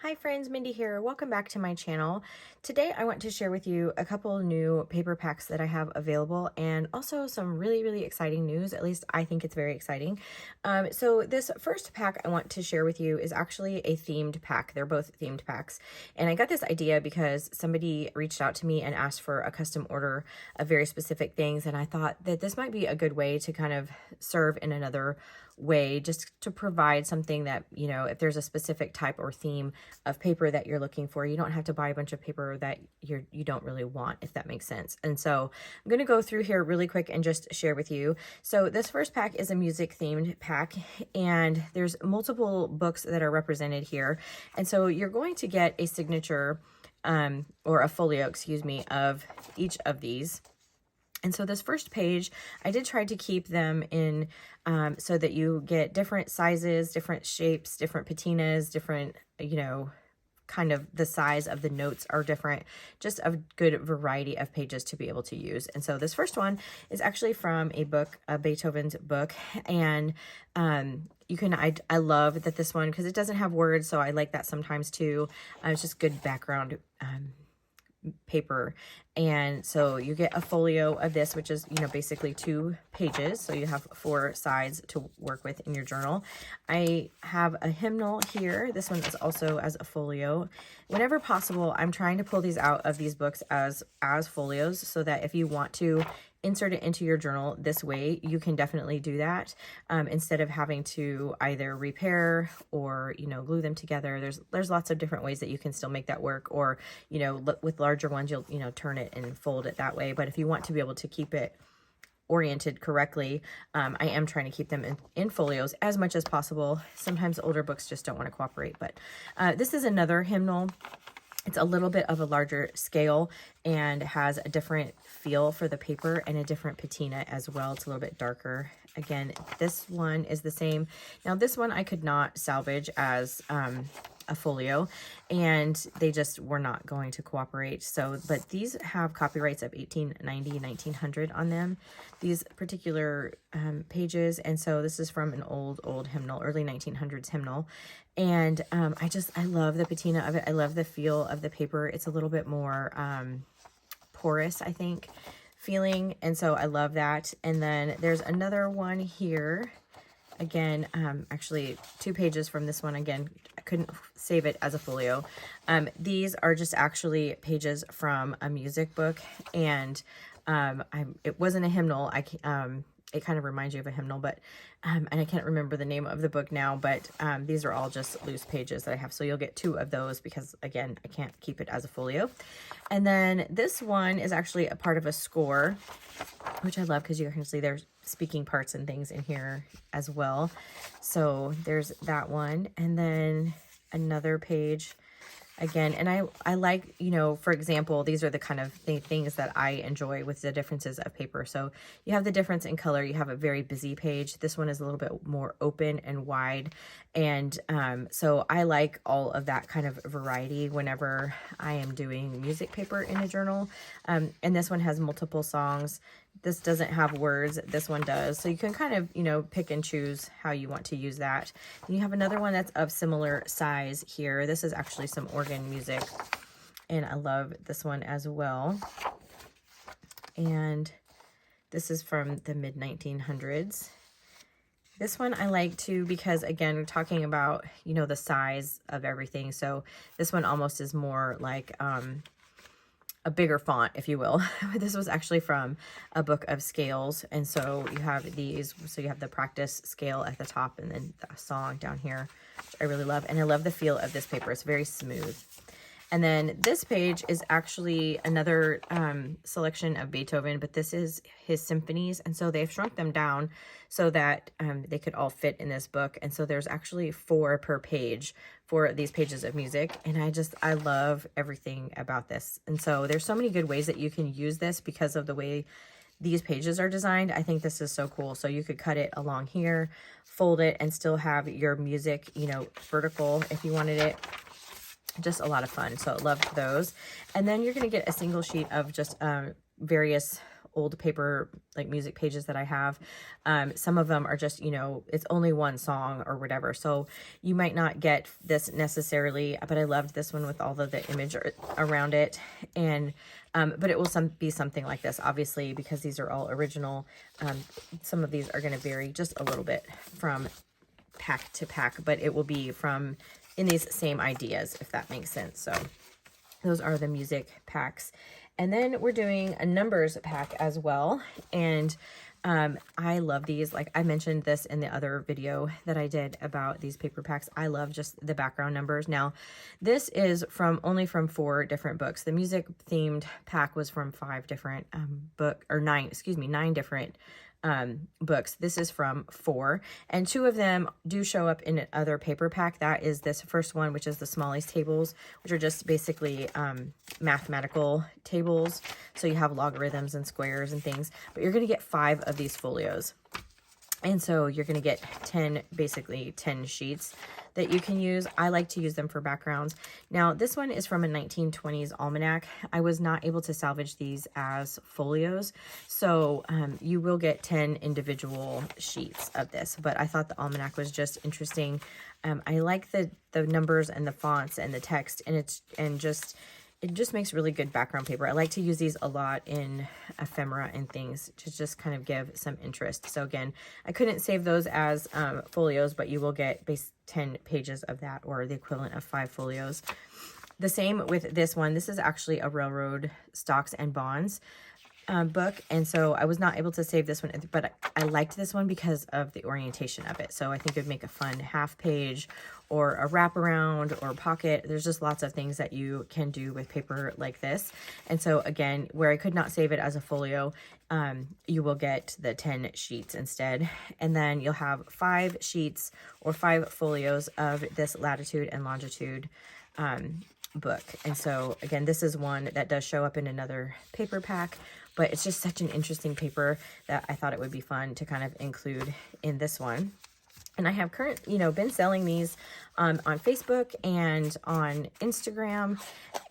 Hi friends, Mindy here. Welcome back to my channel. Today I want to share with you a couple new paper packs that I have available and also some really exciting news. At least I think it's very exciting. So this first pack I want to share with you is actually a themed pack. They're both themed packs. And I got this idea because somebody reached out to me and asked for a custom order of very specific things. And I thought that this might be a good way to kind of serve in another way, just to provide something that, you know, if there's a specific type or theme of paper that you're looking for, you don't have to buy a bunch of paper that you don't really want, if that makes sense. And so I'm going to go through here really quick and just share with you. So this first pack is a music themed pack, and there's multiple books that are represented here. And so you're going to get a signature or a folio, excuse me, of each of these. And so this first page, I did try to keep them in so that you get different sizes, different shapes, different patinas, different, you know, kind of the size of the notes are different, just a good variety of pages to be able to use. And so this first one is actually from a book, a Beethoven's book. And you can, I love that this one, because it doesn't have words, so I like that sometimes too. It's just good background paper. And so you get a folio of this, which is, you know, basically 2 pages. So you have 4 sides to work with in your journal. I have a hymnal here. This one is also as a folio. Whenever possible, I'm trying to pull these out of these books as folios, so that if you want to insert it into your journal this way, you can definitely do that instead of having to either repair or, you know, glue them together. There's lots of different ways that you can still make that work, or, you know, with larger ones, you'll, you know, turn it and fold it that way. But if you want to be able to keep it oriented correctly, I am trying to keep them in folios as much as possible. Sometimes older books just don't want to cooperate, but this is another hymnal. It's a little bit of a larger scale and has a different feel for the paper and a different patina as well. It's a little bit darker. Again, this one is the same. Now this one I could not salvage as a folio, and they just were not going to cooperate. So, but these have copyrights of 1890, 1900 on them, these particular pages. And so this is from an old hymnal, early 1900s hymnal. And I love the patina of it. I love the feel of the paper. It's a little bit more porous, I think, feeling. And so I love that. And then there's another one here. Again, actually 2 pages from this one. Again, I couldn't save it as a folio. These are just actually pages from a music book, and it wasn't a hymnal. It kind of reminds you of a hymnal, but and I can't remember the name of the book now, but these are all just loose pages that I have. So you'll get 2 of those because, again, I can't keep it as a folio. And then this one is actually a part of a score, which I love because you can see there's speaking parts and things in here as well. So there's that one. And then another page again. And I like, you know, for example, these are the kind of things that I enjoy with the differences of paper. So you have the difference in color. You have a very busy page. This one is a little bit more open and wide. And so I like all of that kind of variety whenever I am doing music paper in a journal. And this one has multiple songs. This doesn't have words. This one does. So you can kind of, you know, pick and choose how you want to use that. And you have another one that's of similar size here. This is actually some organ music, and I love this one as well. And this is from the mid 1900s. This one I like too because, again, we're talking about, you know, the size of everything. So this one almost is more like a bigger font, if you will. This was actually from a book of scales. And so you have these, so you have the practice scale at the top and then the song down here, which I really love. And I love the feel of this paper. It's very smooth. And then this page is actually another selection of Beethoven, but this is his symphonies. And so they've shrunk them down so that they could all fit in this book. And so there's actually 4 per page for these pages of music. And I love everything about this. And so there's so many good ways that you can use this because of the way these pages are designed. I think this is so cool. So you could cut it along here, fold it, and still have your music, you know, vertical if you wanted it. Just a lot of fun. So I love those. And then you're going to get a single sheet of just various old paper, like music pages that I have. Some of them are just, you know, it's only one song or whatever. So you might not get this necessarily, but I loved this one with all of the image around it. And, but it will be something like this, obviously, because these are all original. Some of these are going to vary just a little bit from pack to pack, but it will be from in these same ideas, if that makes sense. So those are the music packs. And then we're doing a numbers pack as well. And I love these. Like I mentioned this in the other video that I did about these paper packs. I love just the background numbers. Now, this is only from 4 different books. The music themed pack was from 5 different 9 different books. This is from 4, and 2 of them do show up in another paper pack. That is this first one, which is the Smalley's tables, which are just basically mathematical tables. So you have logarithms and squares and things, but you're going to get 5 of these folios. And so you're going to get basically 10 sheets that you can use. I like to use them for backgrounds. Now, this one is from a 1920s almanac. I was not able to salvage these as folios. So you will get 10 individual sheets of this, but I thought the almanac was just interesting. I like the numbers and the fonts and the text, and it just makes really good background paper. I like to use these a lot in ephemera and things to just kind of give some interest. So again, I couldn't save those as folios, but you will get 10 pages of that, or the equivalent of 5 folios. The same with this one. This is actually a railroad stocks and bonds book, and so I was not able to save this one, but I liked this one because of the orientation of it. So I think it would make a fun half page or a wraparound or pocket. There's just lots of things that you can do with paper like this. And so again, where I could not save it as a folio, you will get the 10 sheets instead. And then you'll have 5 sheets or 5 folios of this latitude and longitude book. And so again, this is one that does show up in another paper pack, but it's just such an interesting paper that I thought it would be fun to kind of include in this one. And I have been selling these on Facebook and on Instagram,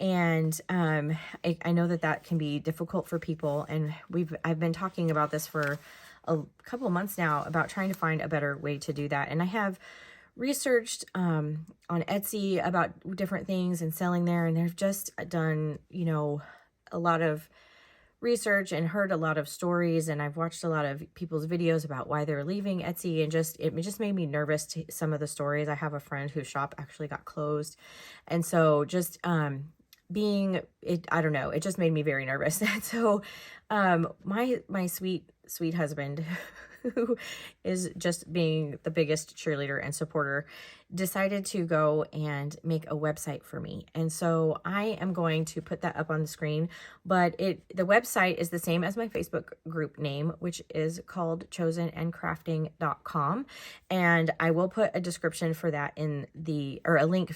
and I know that can be difficult for people, and I've been talking about this for a couple of months now about trying to find a better way to do that. And I have researched on Etsy about different things and selling there, and I've just done a lot of research and heard a lot of stories, and I've watched a lot of people's videos about why they're leaving Etsy, and it just made me nervous to some of the stories. I have a friend whose shop actually got closed, and so just I don't know, it just made me very nervous. And so my sweet husband, who is just being the biggest cheerleader and supporter, decided to go and make a website for me. And so I am going to put that up on the screen, but the website is the same as my Facebook group name, which is called chosenandcrafting.com. And I will put a description for that a link,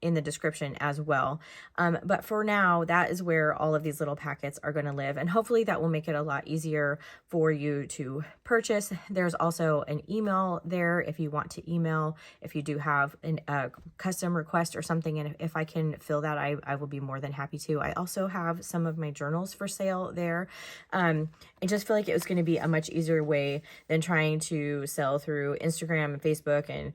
in the description as well. But for now, that is where all of these little packets are going to live. And hopefully that will make it a lot easier for you to purchase. There's also an email there if you want to email, if you do have a custom request or something, and if I can fill that, I will be more than happy to. I also have some of my journals for sale there. I just feel like it was going to be a much easier way than trying to sell through Instagram and Facebook and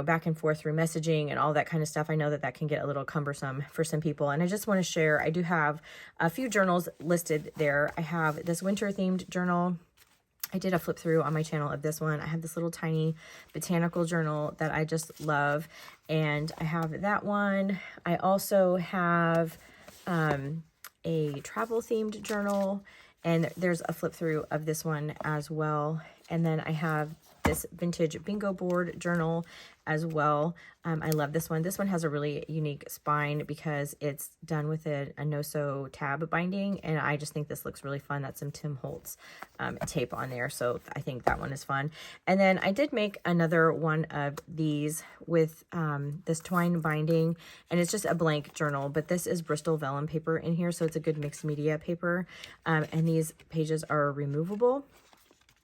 back and forth through messaging and all that kind of stuff. I know that can get a little cumbersome for some people. And I just want to share, I do have a few journals listed there. I have this winter themed journal. I did a flip through on my channel of this one. I have this little tiny botanical journal that I just love, and I have that one. I also have a travel themed journal, and there's a flip through of this one as well. And then I have this vintage bingo board journal as well. I love this one. This one has a really unique spine because it's done with a no-sew tab binding, and I just think this looks really fun. That's some Tim Holtz tape on there, so I think that one is fun. And then I did make another one of these with this twine binding, and it's just a blank journal, but this is Bristol vellum paper in here, so it's a good mixed media paper, and these pages are removable.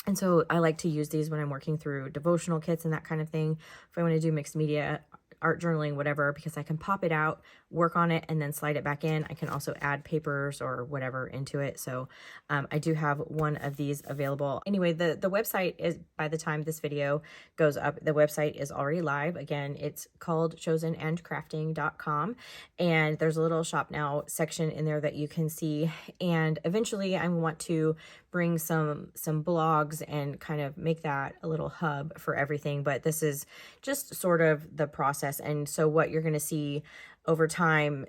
And so I like to use these when I'm working through devotional kits and that kind of thing. If I want to do mixed media art journaling, whatever, because I can pop it out, work on it, and then slide it back in. I can also add papers or whatever into it. So I do have one of these available. Anyway, the website is, by the time this video goes up, the website is already live. Again, it's called chosenandcrafting.com, and there's a little shop now section in there that you can see. And eventually I want to bring some blogs and kind of make that a little hub for everything, but this is just sort of the process. And so what you're going to see over time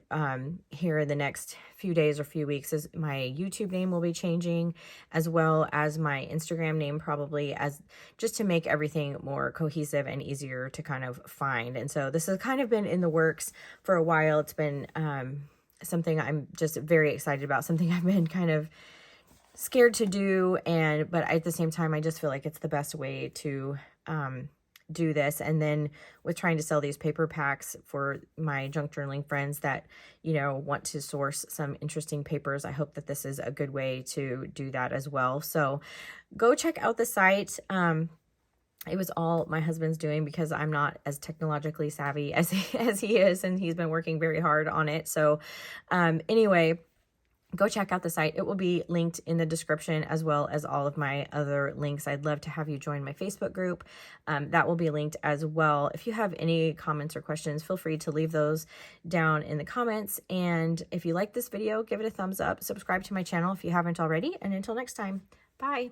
here in the next few days or few weeks is my YouTube name will be changing, as well as my Instagram name, probably, as just to make everything more cohesive and easier to kind of find. And so this has kind of been in the works for a while. It's been something I'm just very excited about, something I've been kind of scared to do, but at the same time I just feel like it's the best way to do this. And then with trying to sell these paper packs for my junk journaling friends that, you know, want to source some interesting papers, I hope that this is a good way to do that as well. So go check out the site. It was all my husband's doing because I'm not as technologically savvy as he is, and he's been working very hard on it. So anyway, go check out the site. It will be linked in the description, as well as all of my other links. I'd love to have you join my Facebook group. That will be linked as well. If you have any comments or questions, feel free to leave those down in the comments. And if you like this video, give it a thumbs up. Subscribe to my channel if you haven't already. And until next time, bye.